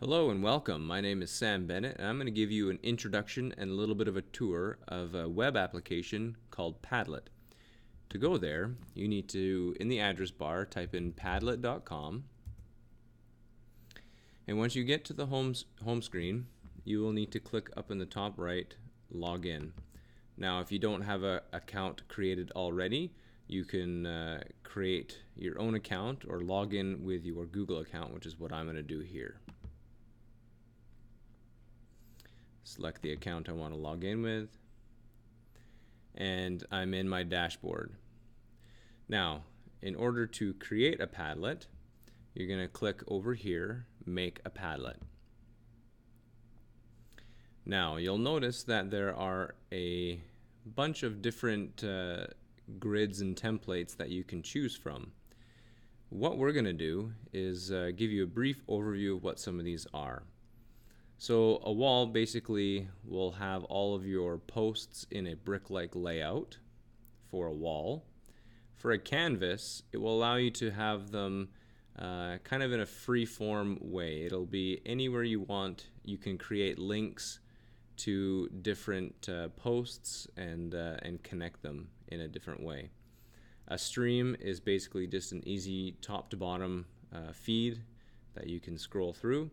Hello and welcome. My name is Sam Bennett, and I'm going to give you an introduction and a little bit of a tour of a web application called Padlet. To go there, you need to, in the address bar, type in padlet.com. And once you get to the home screen, you will need to click up in the top right, log in. Now, if you don't have an account created already, you can create your own account or log in with your Google account, which is what I'm going to do here. Select the account I want to log in with, and I'm in my dashboard. Now, in order to create a Padlet, you're going to click over here, Make a Padlet. Now, you'll notice that there are a bunch of different grids and templates that you can choose from. What we're going to do is give you a brief overview of what some of these are. So a wall basically will have all of your posts in a brick-like layout for a wall. For a canvas, it will allow you to have them kind of in a free-form way. It'll be anywhere you want. You can create links to different posts and connect them in a different way. A stream is basically just an easy top-to-bottom feed that you can scroll through.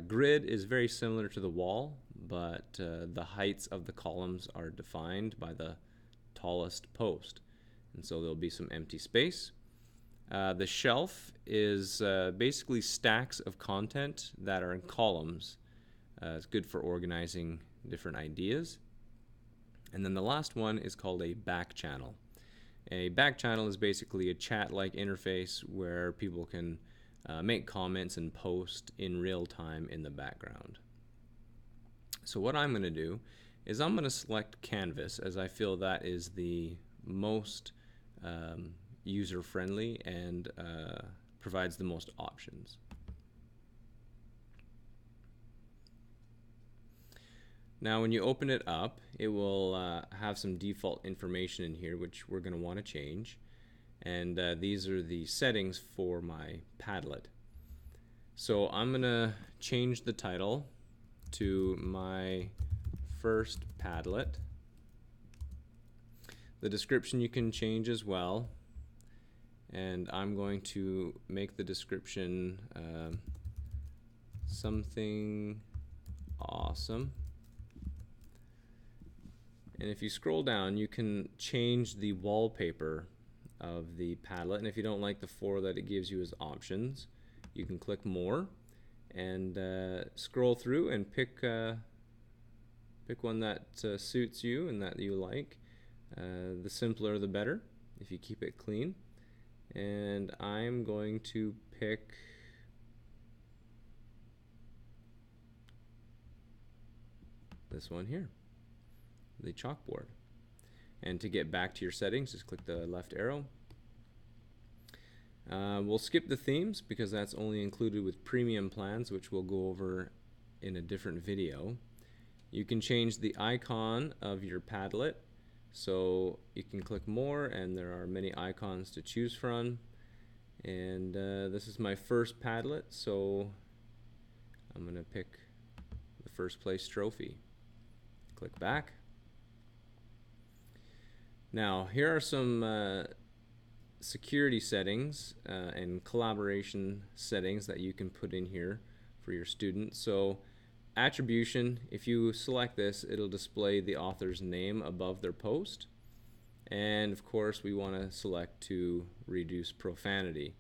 Grid is very similar to the wall, but the heights of the columns are defined by the tallest post, and so there'll be some empty space. The shelf is basically stacks of content that are in columns. It's good for organizing different ideas. And then the last one is called a back channel. A back channel is basically a chat-like interface where people can make comments and post in real time in the background. So what I'm going to do is I'm going to select Canvas, as I feel that is the most user-friendly and provides the most options. Now when you open it up, it will have some default information in here which we're going to want to change. And these are the settings for my Padlet. So I'm going to change the title to my first Padlet. The description you can change as well. And I'm going to make the description something awesome. And if you scroll down, you can change the wallpaper of the Padlet, and if you don't like the 4 that it gives you as options, you can click more and scroll through and pick one that suits you and that you like. The simpler the better if you keep it clean. And I'm going to pick this one here, the chalkboard. And to get back to your settings, just click the left arrow. We'll skip the themes because that's only included with premium plans, which we'll go over in a different video. You can change the icon of your Padlet, so you can click more and there are many icons to choose from. And this is my first Padlet, so I'm going to pick the first place trophy. Click back. Now, here are some security settings and collaboration settings that you can put in here for your students. So, attribution, if you select this, it'll display the author's name above their post. And of course, we want to select to reduce profanity,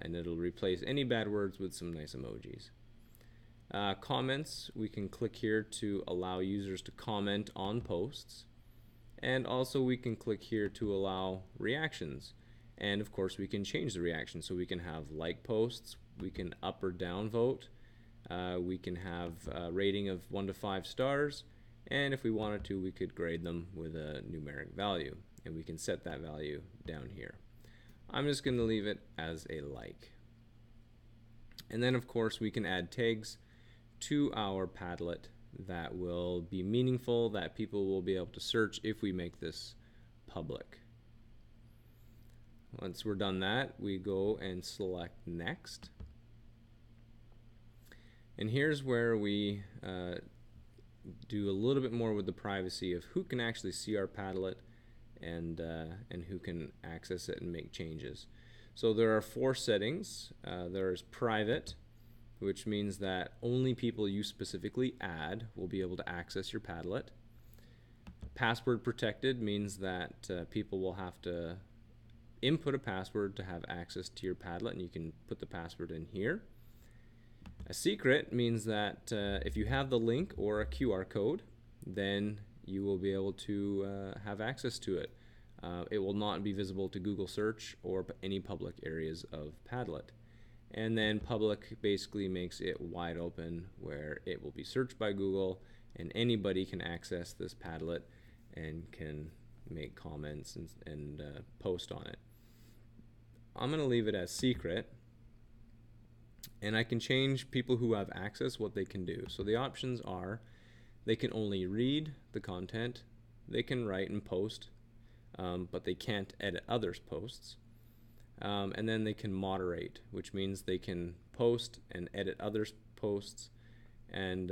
and it'll replace any bad words with some nice emojis. Comments, we can click here to allow users to comment on posts. And also we can click here to allow reactions. And of course we can change the reaction, so we can have like posts, we can up or down vote, we can have a rating of 1 to 5 stars, and if we wanted to, we could grade them with a numeric value, and we can set that value down here. I'm just going to leave it as a like. And then of course we can add tags to our Padlet that will be meaningful, that people will be able to search if we make this public. Once we're done that, we go and select next. And here's where we do a little bit more with the privacy of who can actually see our Padlet and who can access it and make changes. So there are 4 settings. There's private, which means that only people you specifically add will be able to access your Padlet. Password protected means that people will have to input a password to have access to your Padlet, and you can put the password in here. A secret means that if you have the link or a QR code, then you will be able to have access to it. It will not be visible to Google search or any public areas of Padlet. And then public basically makes it wide open, where it will be searched by Google and anybody can access this Padlet and can make comments and post on it. I'm going to leave it as secret, and I can change people who have access what they can do. So the options are they can only read the content, they can write and post, but they can't edit others' posts. And then they can moderate, which means they can post and edit others' posts, and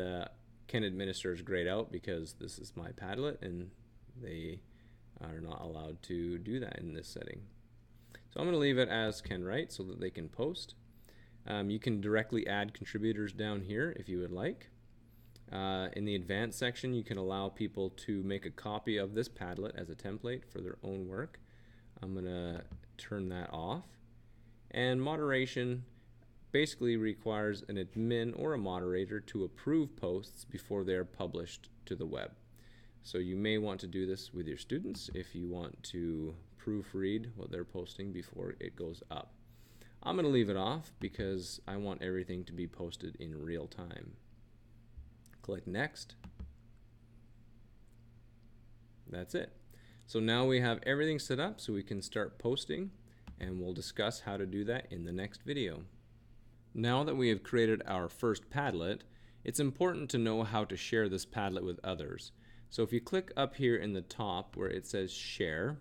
can administers grayed out because this is my Padlet and they are not allowed to do that in this setting. So I'm going to leave it as can write so that they can post. You can directly add contributors down here if you would like. In the advanced section, you can allow people to make a copy of this Padlet as a template for their own work. I'm going to turn that off. And moderation basically requires an admin or a moderator to approve posts before they're published to the web. So you may want to do this with your students if you want to proofread what they're posting before it goes up. I'm going to leave it off because I want everything to be posted in real time. Click Next. That's it. So now we have everything set up so we can start posting, and we'll discuss how to do that in the next video. Now that we have created our first Padlet, it's important to know how to share this Padlet with others. So if you click up here in the top where it says Share,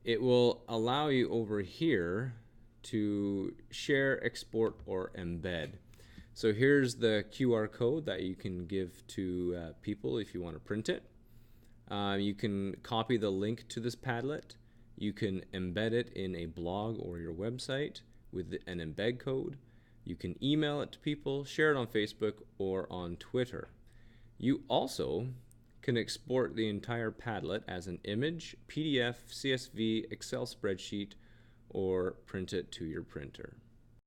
it will allow you over here to share, export, or embed. So here's the QR code that you can give to people if you want to print it. You can copy the link to this Padlet. You can embed it in a blog or your website with an embed code. You can email it to people, share it on Facebook or on Twitter. You also can export the entire Padlet as an image, PDF, CSV, Excel spreadsheet, or print it to your printer.